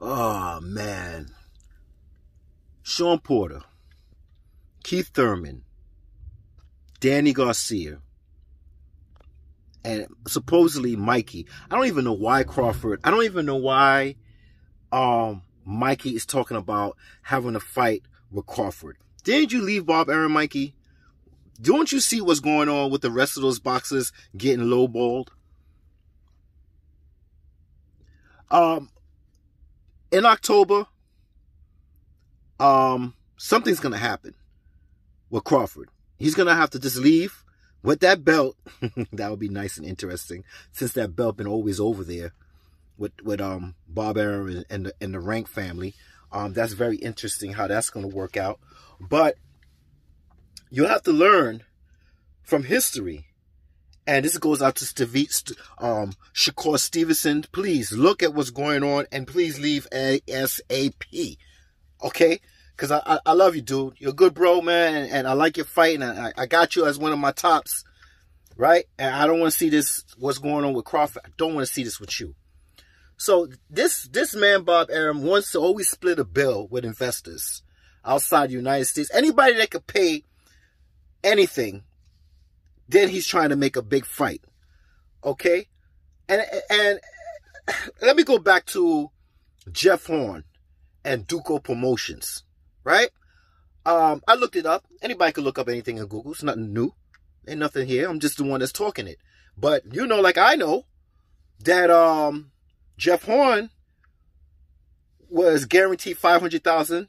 Oh, man. Sean Porter, Keith Thurman, Danny Garcia, and supposedly Mikey. I don't even know why Crawford. I don't even know why Mikey is talking about having a fight with Crawford. Didn't you leave Bob Arum, Mikey? Don't you see what's going on with the rest of those boxers getting lowballed? In October, something's gonna happen with Crawford. He's gonna have to just leave with that belt. That would be nice and interesting, since that belt been always over there with Bob Arum and the Rank family. That's very interesting how that's gonna work out. But you'll have to learn from history. And this goes out to Shakur Stevenson. Please look at what's going on and please leave ASAP. Okay? Because I love you, dude. You're a good bro, man. And I like your fight. And I got you as one of my tops. Right? And I don't want to see this, what's going on with Crawford. I don't want to see this with you. So this man, Bob Arum, wants to always split a bill with investors outside the United States. Anybody that could pay anything, then he's trying to make a big fight. Okay? And let me go back to Jeff Horn and Duco Promotions. Right? I looked it up. Anybody can look up anything in Google. It's nothing new. Ain't nothing here. I'm just the one that's talking it. But you know, like I know, that Jeff Horn was guaranteed $500,000.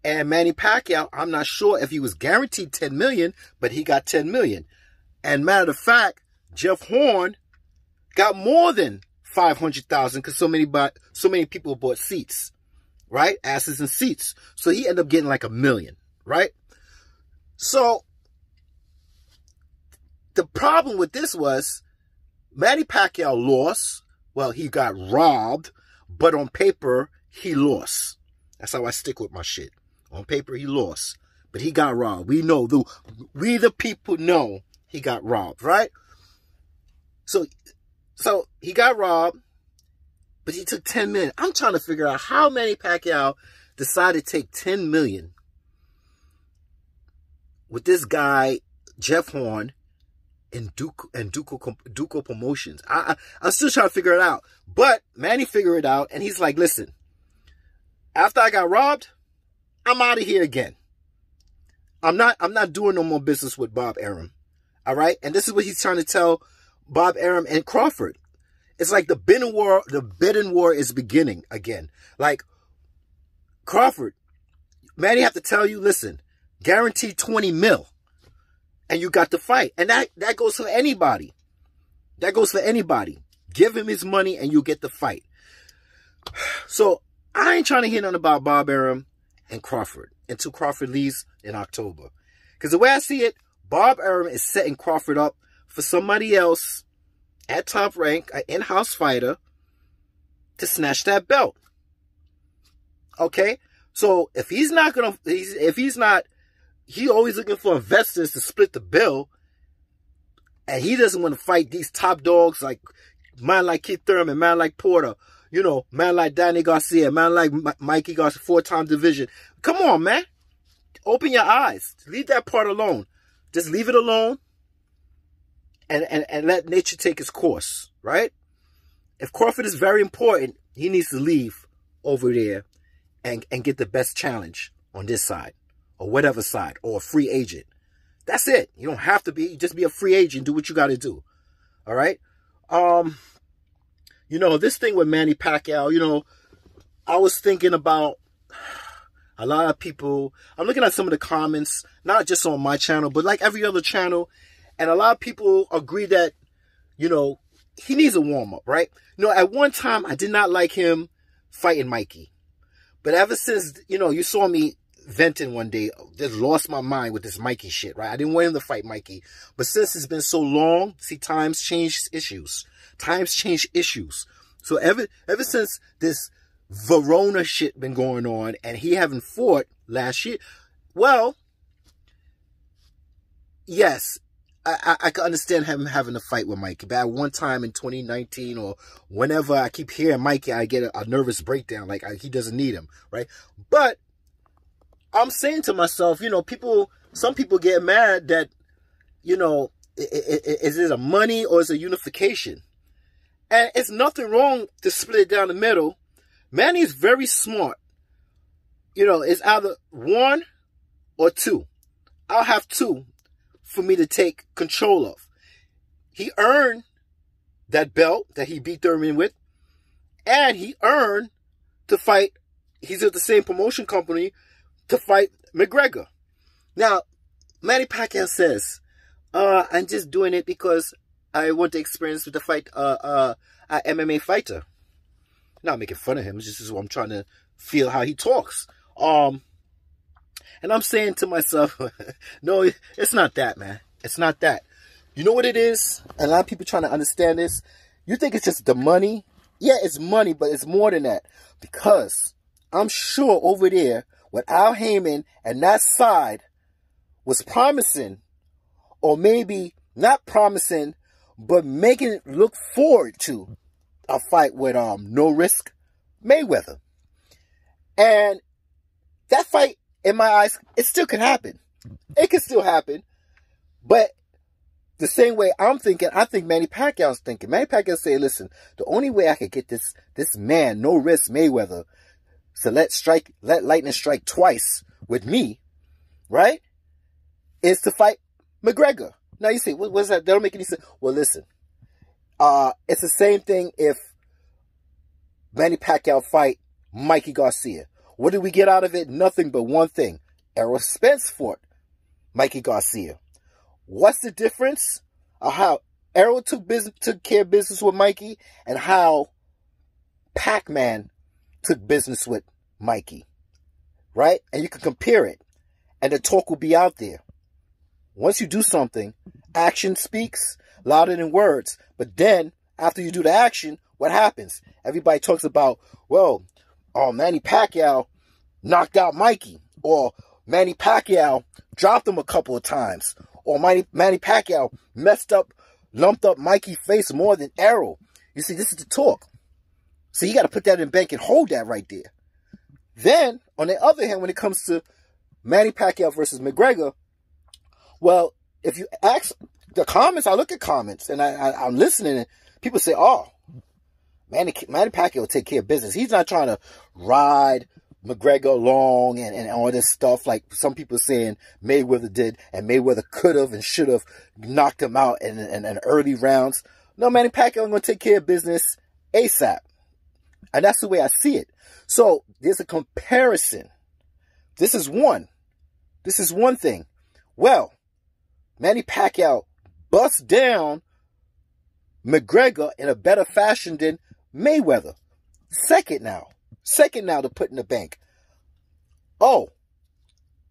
And Manny Pacquiao, I'm not sure if he was guaranteed $10 million, but he got $10 million. And matter of fact, Jeff Horn got more than $500,000 because so many people bought seats, right? Asses and seats. So he ended up getting like $1 million, right? So the problem with this was Manny Pacquiao lost. Well, he got robbed, but on paper, he lost. That's how I stick with my shit. On paper, he lost, but he got robbed. We know, we the people know he got robbed, right? So he got robbed, but he took $10 million. I'm trying to figure out how Manny Pacquiao decided to take $10 million with this guy, Jeff Horn, and Duco Promotions. I'm still trying to figure it out, but Manny figured it out, and he's like, listen, after I got robbed, I'm out of here again. I'm not doing no more business with Bob Arum. All right? And this is what he's trying to tell Bob Arum and Crawford. It's like the bidding war is beginning again. Like, Crawford, Manny have to tell you, listen, guaranteed 20 mil. And you got the fight. And that goes for anybody. That goes for anybody. Give him his money and you get the fight. So, I ain't trying to hear nothing about Bob Arum and Crawford until Crawford leaves in October. Because the way I see it, Bob Arum is setting Crawford up for somebody else at Top Rank, an in-house fighter, to snatch that belt. Okay? So if he's not going to, he always looking for investors to split the bill, and he doesn't want to fight these top dogs like man like Keith Thurman, man like Porter, you know, man like Danny Garcia, man like Mikey Garcia, 4-time division. Come on, man. Open your eyes. Leave that part alone. Just leave it alone and let nature take its course, right? If Crawford is very important, he needs to leave over there and get the best challenge on this side or whatever side or a free agent. That's it. You don't have to be. Just be a free agent. Do what you got to do. All right? You know, this thing with Manny Pacquiao, you know, I was thinking about a lot of people. I'm looking at some of the comments, not just on my channel, but like every other channel. And a lot of people agree that, you know, he needs a warm-up, right? You know, at one time, I did not like him fighting Mikey. But ever since, you know, you saw me venting one day, just lost my mind with this Mikey shit, right? I didn't want him to fight Mikey. But since it's been so long, see, times change issues. Times change issues. So ever since this Verona shit been going on and he haven't fought last year, well, yes, I can understand him having a fight with Mikey. But at one time in 2019 or whenever I keep hearing Mikey, I get a nervous breakdown. Like, he doesn't need him, right? But I'm saying to myself, you know, some people get mad that, you know, is it a money or is it a unification? And it's nothing wrong to split it down the middle. Manny is very smart. You know, it's either 1 or 2. I'll have 2 for me to take control of. He earned that belt that he beat Thurman with. And he earned to fight. He's at the same promotion company to fight McGregor. Now, Manny Pacquiao says, I'm just doing it because I want the experience with the fight, an MMA fighter. Not making fun of him. This is what I'm trying to feel how he talks. And I'm saying to myself, no, it's not that, man. It's not that. You know what it is? A lot of people trying to understand this. You think it's just the money? Yeah, it's money, but it's more than that. Because I'm sure over there, what Al Heyman and that side was promising, or maybe not promising, but making it look forward to a fight with No Risk Mayweather. And that fight, in my eyes, it still could happen. It can still happen. But the same way I'm thinking, I think Manny Pacquiao's thinking. Manny Pacquiao say, listen, the only way I could get this man, No Risk Mayweather, to let lightning strike twice with me, right, is to fight McGregor. Now you say, what's that? That don't make any sense. Well, listen, it's the same thing if Manny Pacquiao fight Mikey Garcia. What did we get out of it? Nothing but one thing. Errol Spence fought Mikey Garcia. What's the difference of how Errol took care of business with Mikey and how Pac-Man took business with Mikey, right? And you can compare it, and the talk will be out there. Once you do something, action speaks louder than words. But then, after you do the action, what happens? Everybody talks about, well, Manny Pacquiao knocked out Mikey, or Manny Pacquiao dropped him a couple of times, or Manny Pacquiao lumped up Mikey's face more than Errol. You see, this is the talk. So you got to put that in bank and hold that right there. Then, on the other hand, when it comes to Manny Pacquiao versus McGregor, well, if you ask the comments, I look at comments, and I'm listening, and people say, oh, Manny Pacquiao will take care of business. He's not trying to ride McGregor along and all this stuff like some people saying Mayweather did, and Mayweather could have and should have knocked him out in early rounds. No, Manny Pacquiao is going to take care of business ASAP. And that's the way I see it. So there's a comparison. This is one thing. Well, Manny Pacquiao bust down McGregor in a better fashion than Mayweather. Second now to put in the bank. Oh,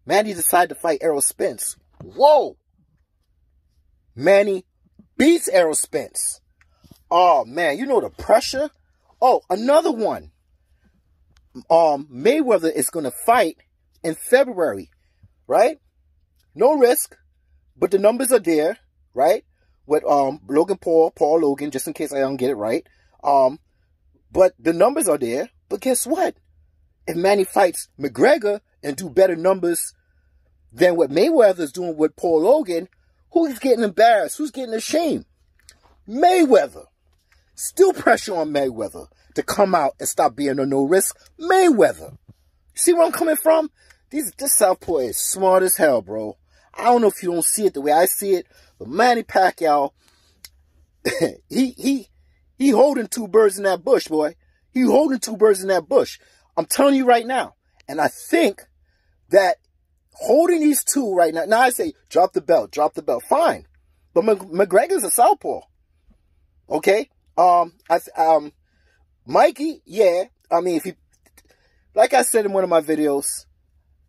Manny decided to fight Errol Spence. Whoa! Manny beats Errol Spence. Oh, man, you know the pressure? Oh, another one. Mayweather is going to fight in February, right? No risk, but the numbers are there, right? With Logan Paul Logan, just in case I don't get it right. But the numbers are there. But guess what? If Manny fights McGregor and do better numbers than what Mayweather is doing with Paul Logan, who's getting embarrassed? Who's getting ashamed? Mayweather. Still pressure on Mayweather to come out and stop being a no risk. Mayweather. See where I'm coming from? This Southpaw is smart as hell, bro. I don't know if you don't see it the way I see it, but Manny Pacquiao, he holding 2 birds in that bush, boy. He holding 2 birds in that bush. I'm telling you right now. And I think that holding these 2 right now, I say, drop the belt, fine. But McGregor's a southpaw. Okay? Mikey, yeah. I mean, if he, like I said in one of my videos,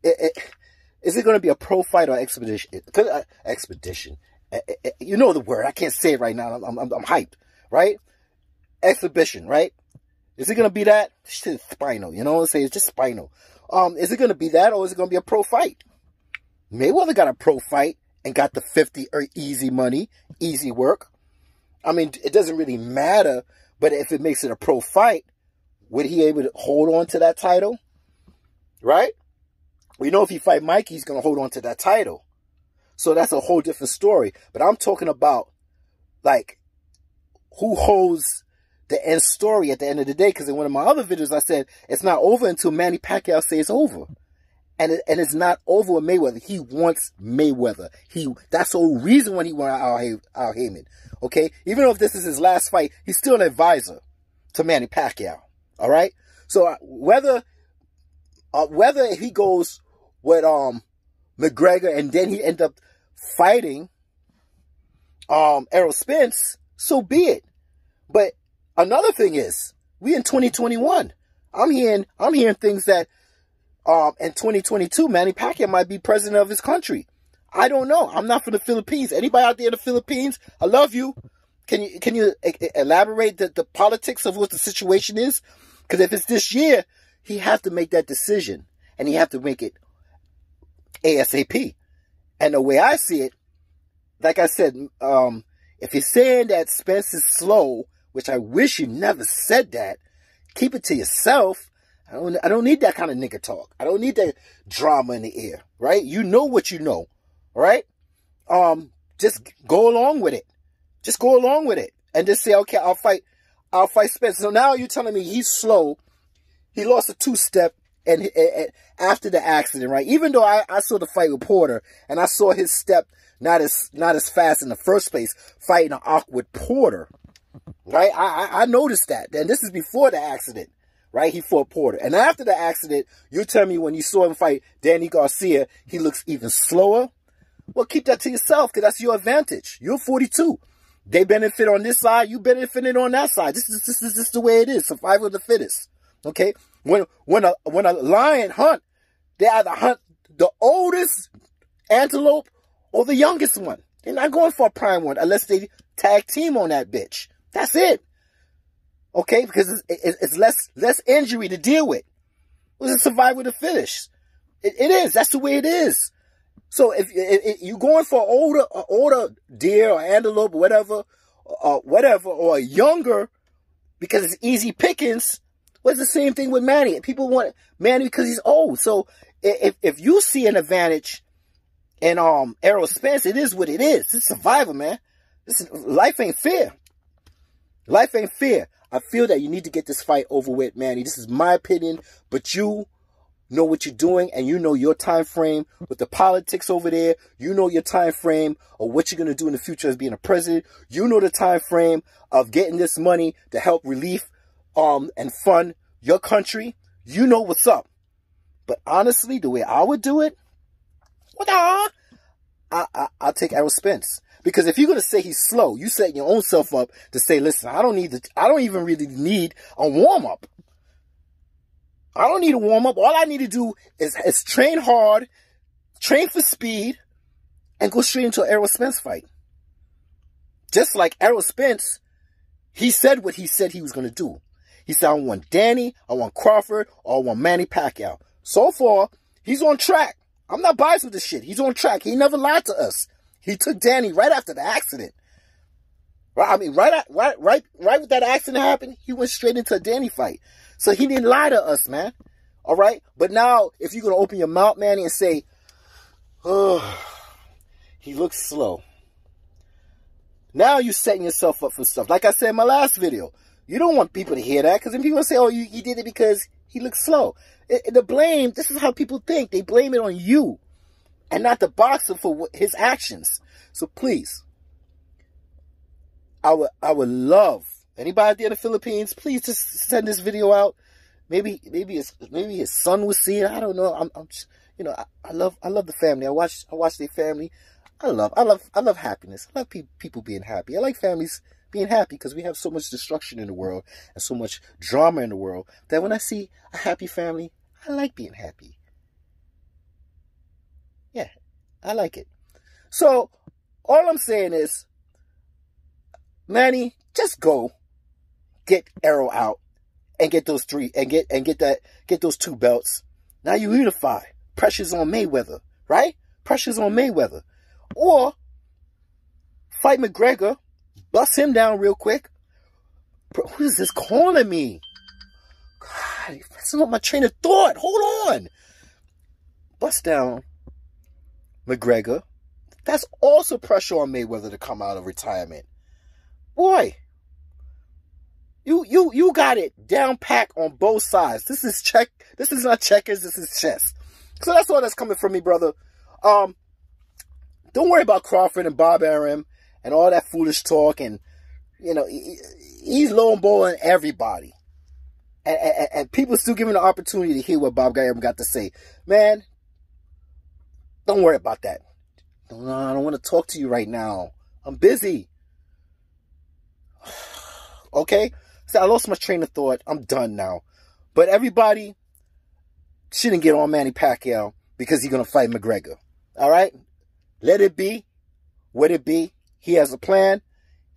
is it going to be a pro fight or expedition? Expedition. You know the word. I can't say it right now. I'm hyped, right? Exhibition, right? Is it going to be that? Shit, spinal. You know what I'm saying? It's just spinal. Is it going to be that, or is it going to be a pro fight? Mayweather got a pro fight and got the 50 or easy money, easy work. I mean, it doesn't really matter, but if it makes it a pro fight, would he able to hold on to that title? Right? We know if he fight Mikey, he's going to hold on to that title. So that's a whole different story. But I'm talking about, like, who holds the end story at the end of the day. Because in one of my other videos, I said, it's not over until Manny Pacquiao says it's over. And it's not over with Mayweather. He wants Mayweather. That's the whole reason when he went Al Heyman. Okay? Even though if this is his last fight, he's still an advisor to Manny Pacquiao. All right? So whether he goes with McGregor and then he end up fighting Errol Spence, so be it. But another thing is, we in 2021. I'm hearing things that in 2022, Manny Pacquiao might be president of his country. I don't know. I'm not from the Philippines. Anybody out there in the Philippines? I love you. Can you elaborate the politics of what the situation is? Because if it's this year, he has to make that decision, and he has to make it ASAP. And the way I see it, like I said, if you're saying that Spence is slow, which I wish you never said that, keep it to yourself. I don't need that kind of nigga talk. I don't need that drama in the air, right? You know what you know, right? Just go along with it. Just go along with it. And just say, okay, I'll fight Spence. So now you're telling me he's slow. He lost a two-step and after the accident, right? Even though I saw the fight with Porter and I saw his step not as fast in the first place, fighting an awkward Porter, right? I noticed that. And this is before the accident, right? He fought Porter. And after the accident, you tell me when you saw him fight Danny Garcia, he looks even slower. Well, keep that to yourself because that's your advantage. You're 42. They benefit on this side. You benefited on that side. This is the way it is. Survival of the fittest. Okay? When a lion hunt, they either hunt the oldest antelope or the youngest one. They're not going for a prime one unless they tag team on that bitch. That's it. Okay? Because it's less injury to deal with. It's a survival of the fittest. It is. That's the way it is. So if you're going for older deer or antelope or whatever, or a younger, because it's easy pickings, well, it's the same thing with Manny. People want Manny because he's old. So if you see an advantage in Errol Spence, it is what it is. It's survival, man. Life ain't fair. Life ain't fair. I feel that you need to get this fight over with, Manny. This is my opinion, but you know what you're doing, and you know your time frame with the politics over there. You know your time frame of what you're going to do in the future as being a president. You know the time frame of getting this money to help relief and fund your country. You know what's up. But honestly, the way I would do it, I'll take Errol Spence. Because if you're going to say he's slow, you setting your own self up to say, listen, I don't even really need a warm-up. I don't need a warm-up. All I need to do is train hard, train for speed, and go straight into an Errol Spence fight. Just like Errol Spence, he said what he said he was going to do. He said, I want Danny, I want Crawford, or I want Manny Pacquiao. So far, he's on track. I'm not biased with this shit. He's on track. He never lied to us. He took Danny right after the accident. I mean, right with that accident happened, he went straight into a Danny fight. So he didn't lie to us, man. All right? But now, if you're going to open your mouth, Manny, and say, oh, he looks slow. Now you're setting yourself up for stuff. Like I said in my last video, you don't want people to hear that. Because then people say, oh, he did it because he looks slow. The blame, this is how people think. They blame it on you. And not the boxer for his actions. So please, I would love anybody out there in the Philippines, please just send this video out. Maybe his son will see it. I don't know. I love the family. I watch their family. I love happiness. I love people being happy. I like families being happy because we have so much destruction in the world and so much drama in the world that when I see a happy family, I like being happy. Yeah, I like it. So all I'm saying is, Manny, just go get Errol out and get those three and get those two belts. Now you unify. Pressure's on Mayweather, right? Pressure's on Mayweather. Or fight McGregor, bust him down real quick. Bro, who is this calling me? God, that's not my train of thought. Hold on. Bust down McGregor. That's also pressure on Mayweather to come out of retirement. Boy, you got it down pack on both sides. This is not checkers, this is chess. So that's all that's coming from me, brother. Don't worry about Crawford and Bob Arum and all that foolish talk. And, you know, he's lowballing everybody. And people still giving the opportunity to hear what Bob Arum got to say. Man, don't worry about that. I don't want to talk to you right now. I'm busy. Okay? So I lost my train of thought. I'm done now. But everybody shouldn't get on Manny Pacquiao because he's going to fight McGregor. All right? Let it be what it be. He has a plan,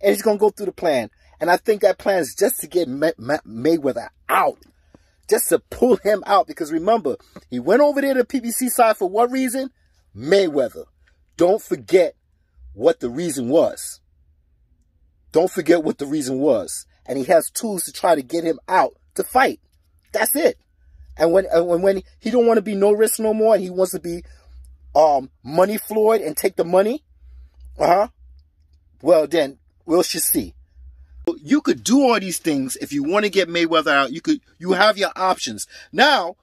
and he's going to go through the plan. And I think that plan is just to get Mayweather out. Just to pull him out. Because remember, he went over there to the PBC side for what reason? Mayweather. Don't forget what the reason was. Don't forget what the reason was. And he has tools to try to get him out to fight. That's it. And when he don't want to be no risk no more, and he wants to be money floored and take the money, well then we'll just see. You could do all these things if you want to get Mayweather out. You have your options now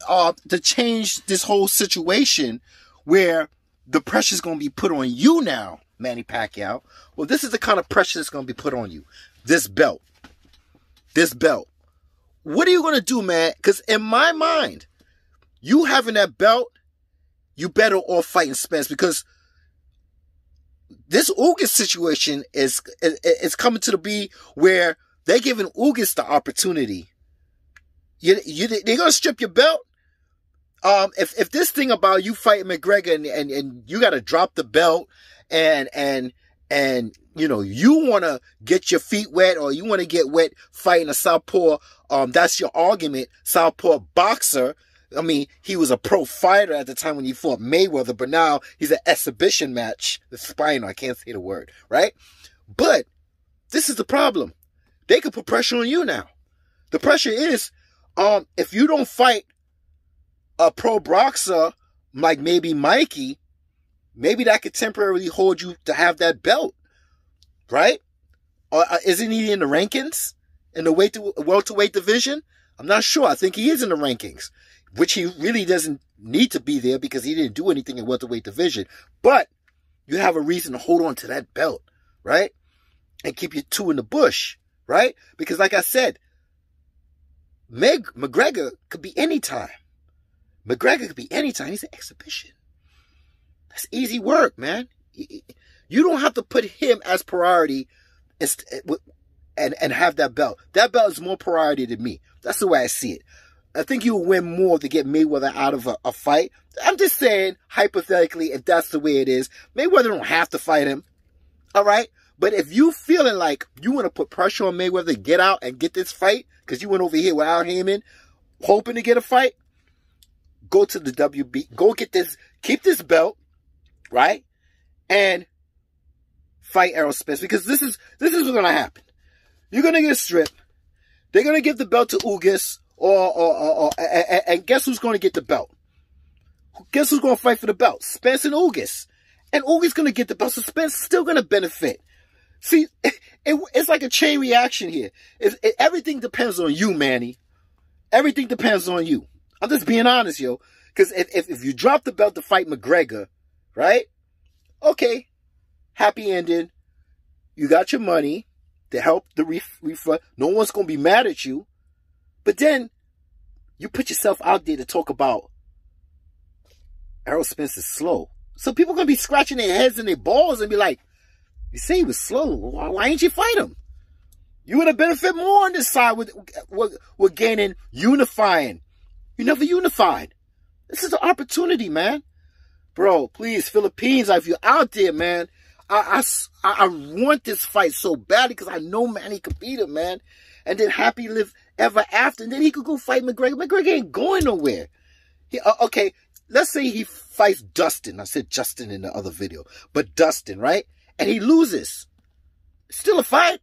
to change this whole situation where the pressure is going to be put on you now, Manny Pacquiao. Well, this is the kind of pressure that's going to be put on you. This belt. This belt. What are you going to do, man? Because in my mind, you having that belt, you better off fighting Spence, because this Ugas situation is coming to be where they're giving Ugas the opportunity. They're going to strip your belt. If this thing about you fighting McGregor and you got to drop the belt and you know, you want to get your feet wet, or you want to get wet fighting a southpaw, that's your argument, southpaw boxer. I mean, he was a pro fighter at the time when he fought Mayweather, but now he's an exhibition match. The spinal, I can't say the word, right? But this is the problem. They could put pressure on you now. The pressure is, if you don't fight a pro boxer like maybe Mikey, maybe that could temporarily hold you to have that belt, right? Or isn't he in the rankings in the welterweight division? I'm not sure. I think he is in the rankings, which he really doesn't need to be there because he didn't do anything in welterweight division. But you have a reason to hold on to that belt, right? And keep your two in the bush, right? Because like I said, McGregor could be anytime. McGregor could be anytime. He's an exhibition. That's easy work, man. You don't have to put him as priority and have that belt. That belt is more priority than me. That's the way I see it. I think you'll win more to get Mayweather out of a fight. I'm just saying, hypothetically, if that's the way it is, Mayweather don't have to fight him. All right? But if you feeling like you want to put pressure on Mayweather to get out and get this fight, because you went over here with Al Heyman hoping to get a fight, go to the WB, go get this, keep this belt, right? And fight Errol Spence, because this is what's going to happen. You're going to get stripped. They're going to give the belt to Ugas, and guess who's going to get the belt? Guess who's going to fight for the belt? Spence and Ugas. And Ugas going to get the belt, so Spence is still going to benefit. See, it's like a chain reaction here. Everything depends on you, Manny. Everything depends on you. I'm just being honest, yo. Because if you drop the belt to fight McGregor, right? Okay. Happy ending. You got your money to help the refund. No one's going to be mad at you. But then you put yourself out there to talk about Errol Spence is slow. So people are going to be scratching their heads and their balls and be like, you say he was slow. Why ain't you fight him? You would have benefit more on this side with gaining, unifying. You never unified. This is an opportunity, man. Bro, please, Philippines, if you're out there, man, I want this fight so badly because I know Manny could beat him, man. And then happy live ever after. And then he could go fight McGregor. McGregor ain't going nowhere. Okay, let's say he fights Dustin. I said Justin in the other video, but Dustin, right? And he loses. Still a fight.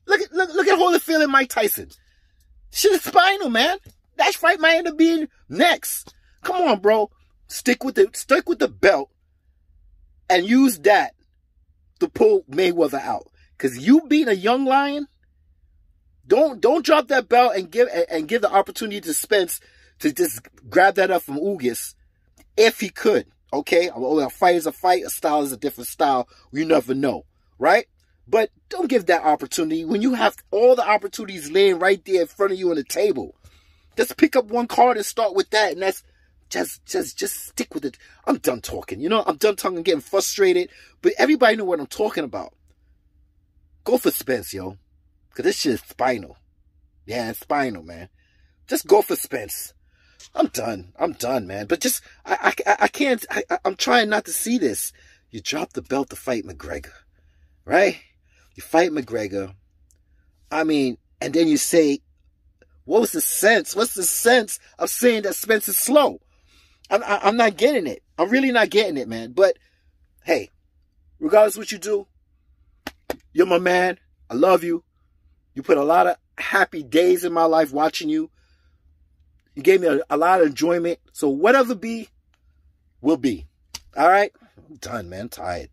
Look at Holyfield and Mike Tyson. Shit is spinal, man. That fight might end up being next. Come on, bro. Stick with the belt and use that to pull Mayweather out. Cause you being a young lion, don't drop that belt and give the opportunity to Spence to just grab that up from Ugas if he could. Okay, a fight is a fight, a style is a different style. You never know, right? But don't give that opportunity when you have all the opportunities laying right there in front of you on the table. Just pick up one card and start with that, and that's just stick with it. I'm done talking. You know, I'm done talking, getting frustrated. But everybody know what I'm talking about. Go for Spence, yo, because this shit is spinal. Yeah, it's spinal, man. Just go for Spence. I'm done, man. But just I can't. I'm trying not to see this. You drop the belt to fight McGregor, right? You fight McGregor. I mean, and then you say, what was the sense? What's the sense of saying that Spence is slow? I'm not getting it. I'm really not getting it, man. But, hey, regardless of what you do, you're my man. I love you. You put a lot of happy days in my life watching you. You gave me a lot of enjoyment. So whatever be, will be. All right? I'm done, man. I'm tired.